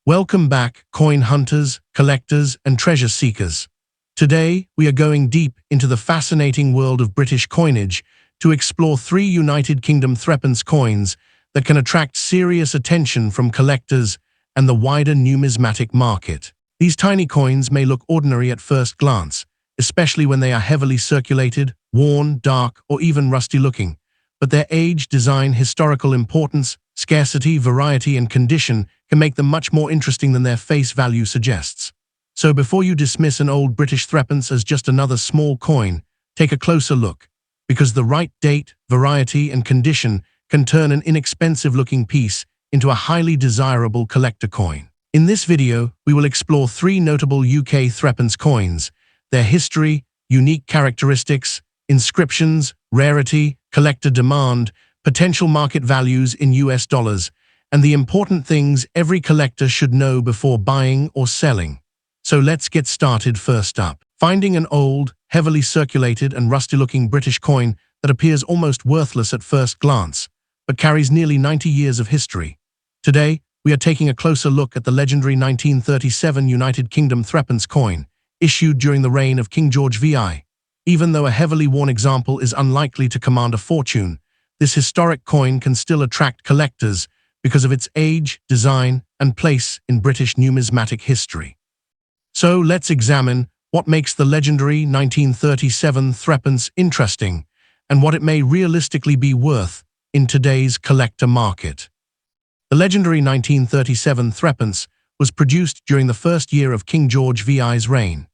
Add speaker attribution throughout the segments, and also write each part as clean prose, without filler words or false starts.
Speaker 1: Welcome back, coin hunters, collectors, and treasure seekers. Today, we are going deep into the fascinating world of British coinage to explore three United Kingdom threepence coins that can attract serious attention from collectors and the wider numismatic market. These tiny coins may look ordinary at first glance, especially when they are heavily circulated, worn, dark, or even rusty-looking. But their age, design, historical importance, scarcity, variety, and condition can make them much more interesting than their face value suggests. So before you dismiss an old British threepence as just another small coin, take a closer look, because the right date, variety, and condition can turn an inexpensive-looking piece into a highly desirable collector coin. In this video, we will explore three notable UK threepence coins, their history, unique characteristics, inscriptions, rarity, collector demand, potential market values in US dollars, and the important things every collector should know before buying or selling. So let's get started. First up, finding an old, heavily circulated and rusty-looking British coin that appears almost worthless at first glance, but carries nearly 90 years of history. Today, we are taking a closer look at the legendary 1937 United Kingdom threepence coin, issued during the reign of King George VI. Even though a heavily worn example is unlikely to command a fortune, this historic coin can still attract collectors because of its age, design, and place in British numismatic history. So let's examine what makes the legendary 1937 threepence interesting and what it may realistically be worth in today's collector market. The legendary 1937 threepence was produced during the first year of King George VI's reign.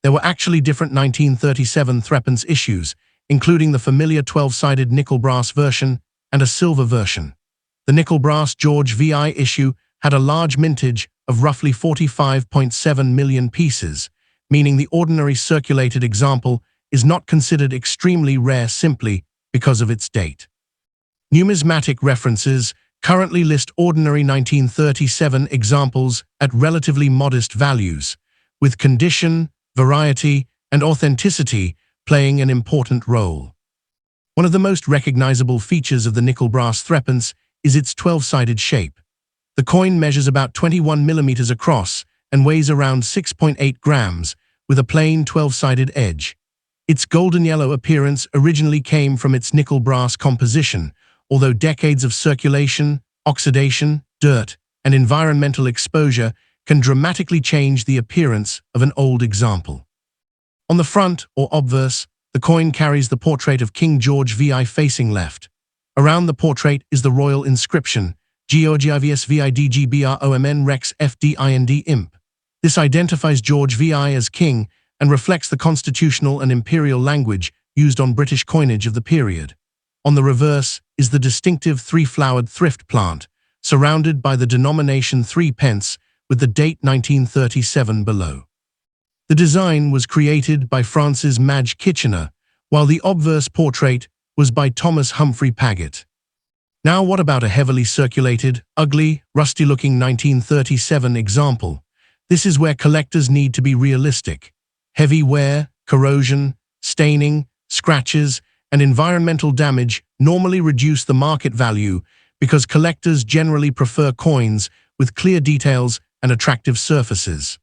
Speaker 1: There were actually different 1937 threepence issues, including the familiar 12-sided nickel brass version and a silver version. The nickel brass George VI issue had a large mintage of roughly 45.7 million pieces, meaning the ordinary circulated example is not considered extremely rare simply because of its date. Numismatic references currently list ordinary 1937 examples at relatively modest values, with condition, variety, and authenticity playing an important role. One of the most recognizable features of the nickel brass threepence is its 12-sided shape. The coin measures about 21 millimeters across and weighs around 6.8 grams, with a plain 12-sided edge. Its golden yellow appearance originally came from its nickel brass composition, although decades of circulation, oxidation, dirt, and environmental exposure can dramatically change the appearance of an old example. On the front, or obverse, the coin carries the portrait of King George VI facing left. Around the portrait is the royal inscription, Georgius Vidgbron Rex Fdind Imp. This identifies George VI as king and reflects the constitutional and imperial language used on British coinage of the period. On the reverse is the distinctive three-flowered thrift plant, surrounded by the denomination threepence with the date 1937 below. The design was created by Francis Madge Kitchener, while the obverse portrait was by Thomas Humphrey Paget. Now what about a heavily circulated, ugly, rusty-looking 1937 example? This is where collectors need to be realistic. Heavy wear, corrosion, staining, scratches, and environmental damage normally reduce the market value because collectors generally prefer coins with clear details and attractive surfaces.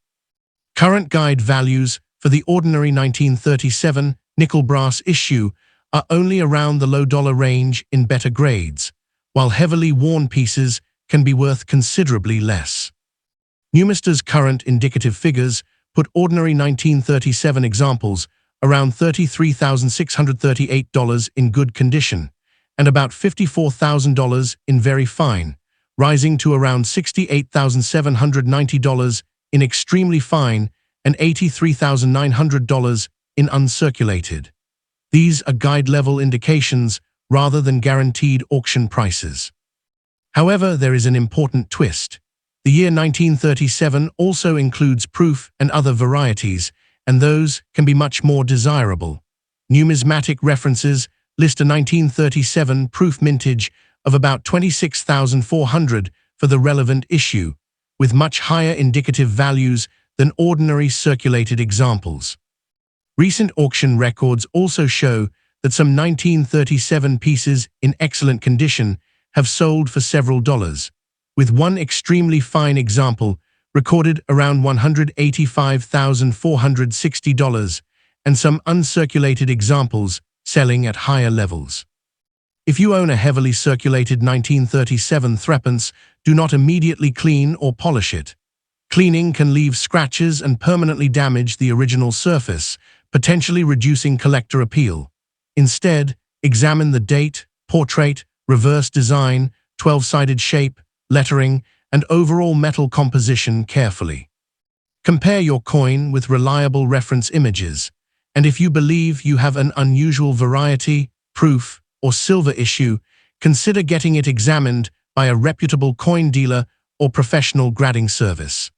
Speaker 1: Current guide values for the ordinary 1937 nickel brass issue are only around the low dollar range in better grades, while heavily worn pieces can be worth considerably less. Numista's current indicative figures put ordinary 1937 examples around $33,638 in good condition, and about $54,000 in very fine, rising to around $68,790 in extremely fine and $83,900 in uncirculated. These are guide-level indications rather than guaranteed auction prices. However, there is an important twist. The year 1937 also includes proof and other varieties, and those can be much more desirable. Numismatic references list a 1937 proof mintage of about $26,400 for the relevant issue, with much higher indicative values than ordinary circulated examples. Recent auction records also show that some 1937 pieces in excellent condition have sold for several dollars, with one extremely fine example recorded around $185,460, and some uncirculated examples selling at higher levels. If you own a heavily circulated 1937 threepence, do not immediately clean or polish it. Cleaning can leave scratches and permanently damage the original surface, potentially reducing collector appeal. Instead, examine the date, portrait, reverse design, 12-sided shape, lettering, and overall metal composition carefully. Compare your coin with reliable reference images, and if you believe you have an unusual variety, proof, or silver issue, consider getting it examined by a reputable coin dealer or professional grading service.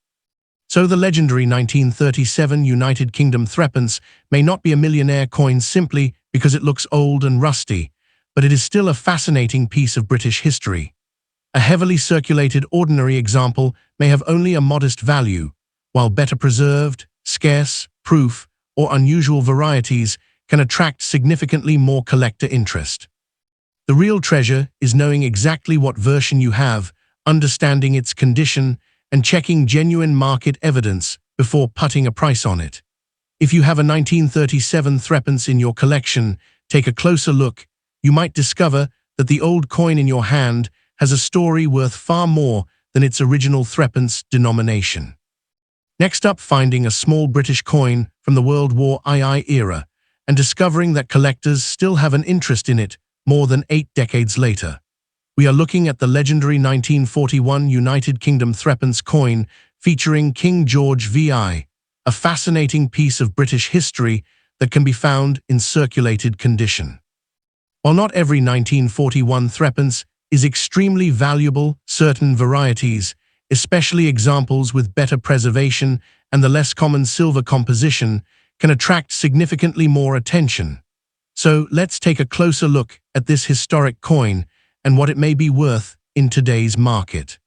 Speaker 1: So the legendary 1937 United Kingdom threepence may not be a millionaire coin simply because it looks old and rusty, but it is still a fascinating piece of British history. A heavily circulated ordinary example may have only a modest value, while better preserved, scarce, proof, or unusual varieties can attract significantly more collector interest. The real treasure is knowing exactly what version you have, understanding its condition, and checking genuine market evidence before putting a price on it. If you have a 1937 threepence in your collection, take a closer look. You might discover that the old coin in your hand has a story worth far more than its original threepence denomination. Next up, finding a small British coin from the World War II era and discovering that collectors still have an interest in it more than 8 decades later. We are looking at the legendary 1941 United Kingdom threepence coin featuring King George VI, a fascinating piece of British history that can be found in circulated condition. While not every 1941 threepence is extremely valuable, certain varieties, especially examples with better preservation and the less common silver composition, can attract significantly more attention. So let's take a closer look at this historic coin and what it may be worth in today's market.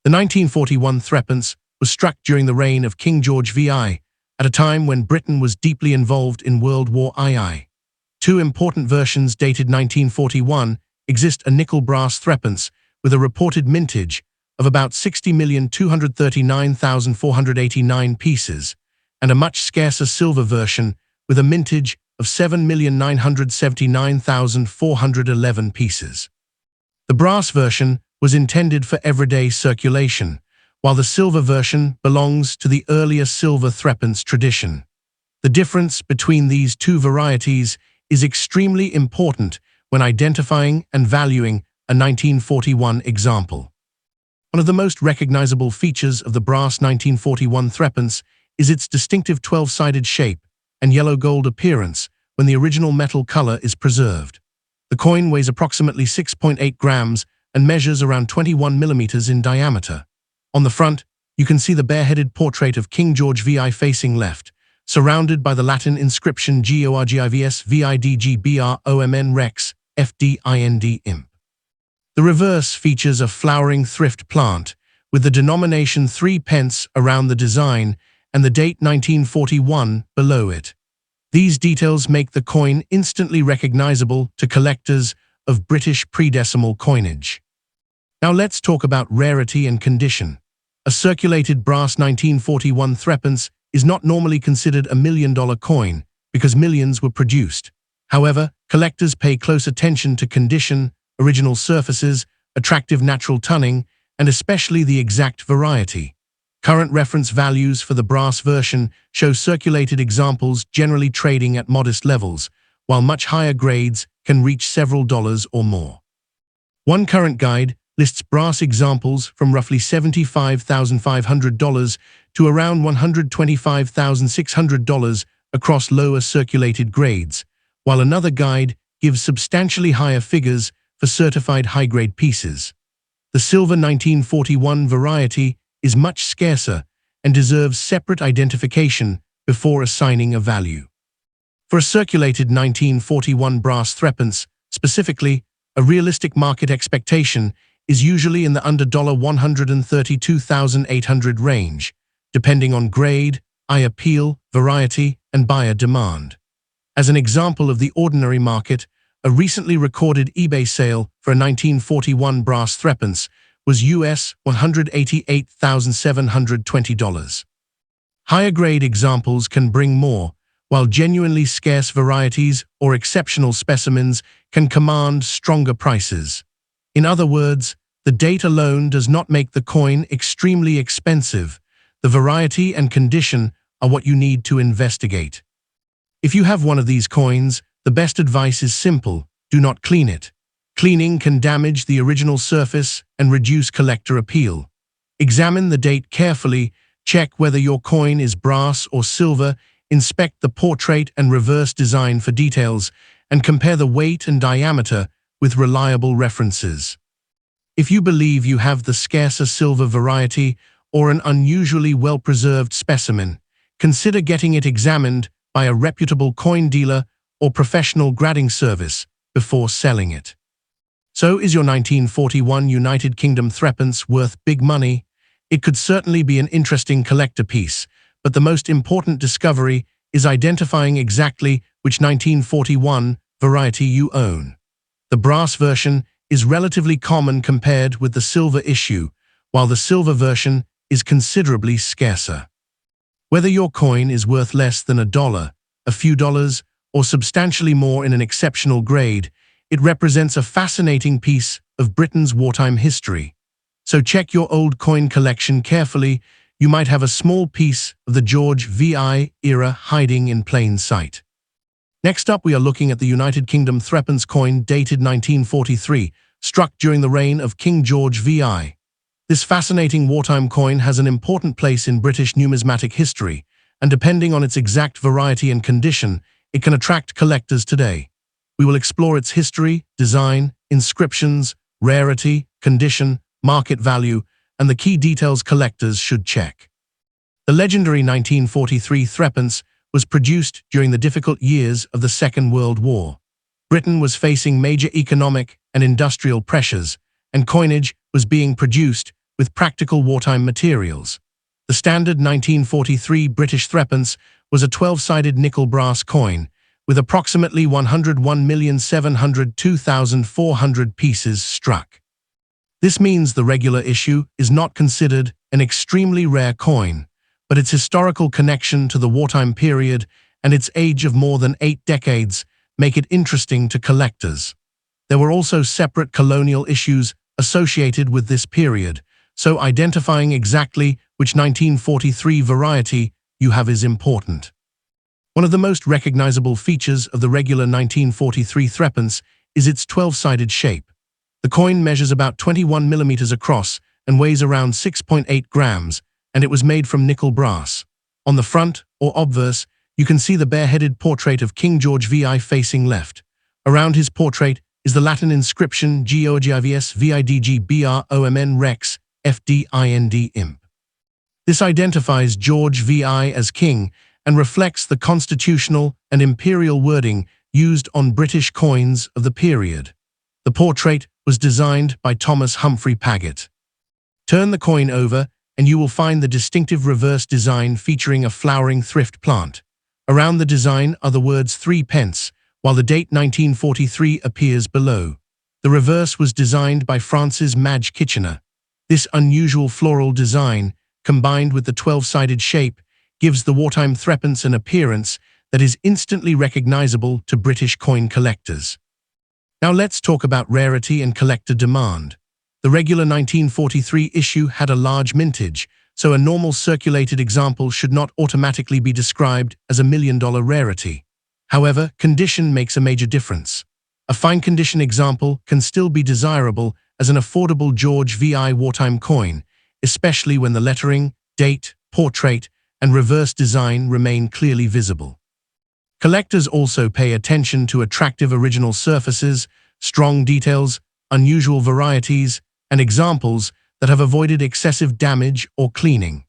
Speaker 1: The 1941 threepence was struck during the reign of King George VI, at a time when Britain was deeply involved in World War II. Two important versions dated 1941 exist: a nickel brass threepence with a reported mintage of about 60,239,489 pieces, and a much scarcer silver version with a mintage of 7,979,411 pieces. The brass version was intended for everyday circulation, while the silver version belongs to the earlier silver threepence tradition. The difference between these two varieties is extremely important when identifying and valuing a 1941 example. One of the most recognizable features of the brass 1941 threepence is its distinctive 12-sided shape and yellow-gold appearance when the original metal color is preserved. The coin weighs approximately 6.8 grams and measures around 21 millimeters in diameter. On the front, you can see the bareheaded portrait of King George VI facing left, surrounded by the Latin inscription Georgivs Vidgbron Rex FDIND Imp. The reverse features a flowering thrift plant, with the denomination 3p around the design and the date 1941 below it. These details make the coin instantly recognizable to collectors of British pre-decimal coinage. Now let's talk about rarity and condition. A circulated brass 1941 threepence is not normally considered a $1,000,000 coin because millions were produced. However, collectors pay close attention to condition, original surfaces, attractive natural tunning, and especially the exact variety. Current reference values for the brass version show circulated examples generally trading at modest levels, while much higher grades can reach several dollars or more. One current guide lists brass examples from roughly $75,500 to around $125,600 across lower circulated grades, while another guide gives substantially higher figures for certified high-grade pieces. The silver 1941 variety is much scarcer and deserves separate identification before assigning a value. For a circulated 1941 brass threepence, specifically, a realistic market expectation is usually in the under $132,800 range, depending on grade, eye appeal, variety, and buyer demand. As an example of the ordinary market, a recently recorded eBay sale for a 1941 brass threepence was US $188,720. Higher grade examples can bring more, while genuinely scarce varieties or exceptional specimens can command stronger prices. In other words, the date alone does not make the coin extremely expensive. The variety and condition are what you need to investigate. If you have one of these coins, the best advice is simple: do not clean it. Cleaning can damage the original surface and reduce collector appeal. Examine the date carefully, check whether your coin is brass or silver, inspect the portrait and reverse design for details, and compare the weight and diameter with reliable references. If you believe you have the scarcer silver variety or an unusually well-preserved specimen, consider getting it examined by a reputable coin dealer or professional grading service before selling it. So, is your 1941 United Kingdom threepence worth big money? It could certainly be an interesting collector piece, but the most important discovery is identifying exactly which 1941 variety you own. The brass version is relatively common compared with the silver issue, while the silver version is considerably scarcer. Whether your coin is worth less than $1, a few dollars, or substantially more in an exceptional grade, it represents a fascinating piece of Britain's wartime history. So check your old coin collection carefully. You might have a small piece of the George VI era hiding in plain sight. Next up, we are looking at the United Kingdom threepence coin dated 1943, struck during the reign of King George VI. This fascinating wartime coin has an important place in British numismatic history, and depending on its exact variety and condition, it can attract collectors today. We will explore its history, design, inscriptions, rarity, condition, market value, and the key details collectors should check. The legendary 1943 threepence was produced during the difficult years of the Second World War. Britain was facing major economic and industrial pressures, and coinage was being produced with practical wartime materials. The standard 1943 British threepence was a 12-sided nickel brass coin, with approximately 101,702,400 pieces struck. This means the regular issue is not considered an extremely rare coin, but its historical connection to the wartime period and its age of more than 8 decades make it interesting to collectors. There were also separate colonial issues associated with this period, so identifying exactly which 1943 variety you have is important. One of the most recognizable features of the regular 1943 threepence is its 12-sided shape. The coin measures about 21 millimeters across and weighs around 6.8 grams, and it was made from nickel brass. On the front, or obverse, you can see the bareheaded portrait of King George VI facing left. Around his portrait is the Latin inscription Georgius Vidgbron Rex FDIND Imp. This identifies George VI as king and reflects the constitutional and imperial wording used on British coins of the period. The portrait was designed by Thomas Humphrey Paget. Turn the coin over and you will find the distinctive reverse design featuring a flowering thrift plant. Around the design are the words threepence, while the date 1943 appears below. The reverse was designed by Francis Madge Kitchener. This unusual floral design, combined with the 12-sided shape, gives the wartime threepence an appearance that is instantly recognizable to British coin collectors. Now let's talk about rarity and collector demand. The regular 1943 issue had a large mintage, so a normal circulated example should not automatically be described as a $1 million rarity. However, condition makes a major difference. A fine condition example can still be desirable as an affordable George VI wartime coin, especially when the lettering, date, portrait, and reverse design remain clearly visible. Collectors also pay attention to attractive original surfaces, strong details, unusual varieties, and examples that have avoided excessive damage or cleaning.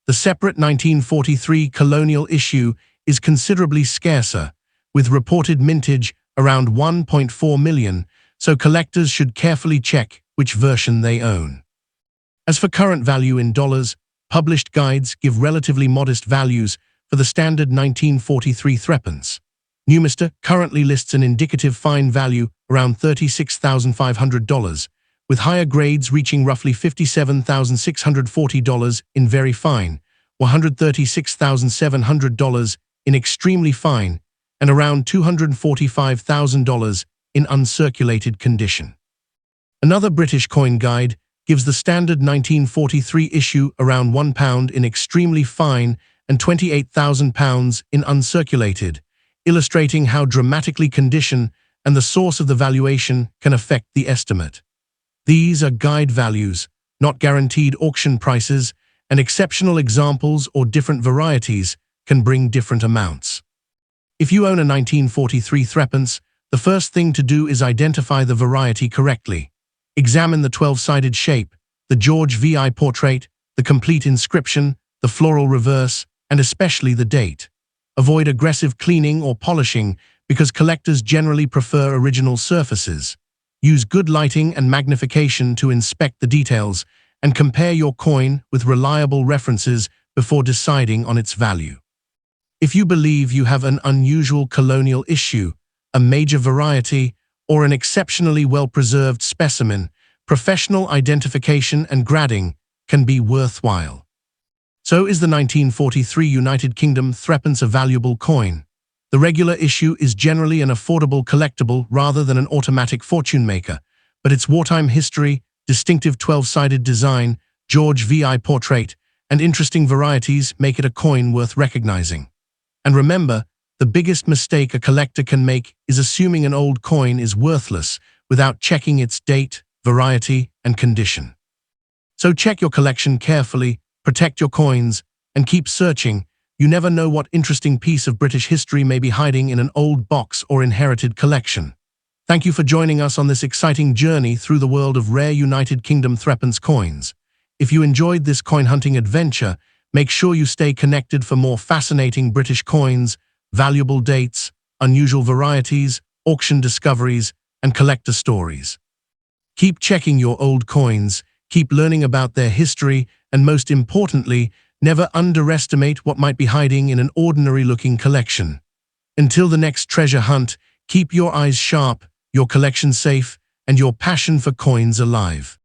Speaker 1: The separate 1943 colonial issue is considerably scarcer, with reported mintage around 1.4 million, so collectors should carefully check which version they own. As for current value in dollars, published guides give relatively modest values for the standard 1943 threepence. Numista currently lists an indicative fine value around $36,500, with higher grades reaching roughly $57,640 in very fine, $136,700 in extremely fine, and around $245,000 in uncirculated condition. Another British coin guide gives the standard 1943 issue around £1 in extremely fine and £28,000 in uncirculated, illustrating how dramatically condition and the source of the valuation can affect the estimate. These are guide values, not guaranteed auction prices, and exceptional examples or different varieties can bring different amounts. If you own a 1943 threepence, the first thing to do is identify the variety correctly. Examine the 12-sided shape, the George VI portrait, the complete inscription, the floral reverse, and especially the date. Avoid aggressive cleaning or polishing because collectors generally prefer original surfaces. Use good lighting and magnification to inspect the details and compare your coin with reliable references before deciding on its value. If you believe you have an unusual colonial issue, a major variety, or an exceptionally well-preserved specimen, professional identification and grading can be worthwhile. So is the 1943 United Kingdom threepence a valuable coin? The regular issue is generally an affordable collectible rather than an automatic fortune maker, but its wartime history, distinctive 12-sided design, George VI portrait, and interesting varieties make it a coin worth recognizing. And remember, the biggest mistake a collector can make is assuming an old coin is worthless without checking its date, variety, and condition. So check your collection carefully, protect your coins, and keep searching. You never know what interesting piece of British history may be hiding in an old box or inherited collection. Thank you for joining us on this exciting journey through the world of rare United Kingdom threepence coins. If you enjoyed this coin hunting adventure, make sure you stay connected for more fascinating British coins, valuable dates, unusual varieties, auction discoveries, and collector stories. Keep checking your old coins, keep learning about their history, and most importantly, never underestimate what might be hiding in an ordinary-looking collection. Until the next treasure hunt, keep your eyes sharp, your collection safe, and your passion for coins alive.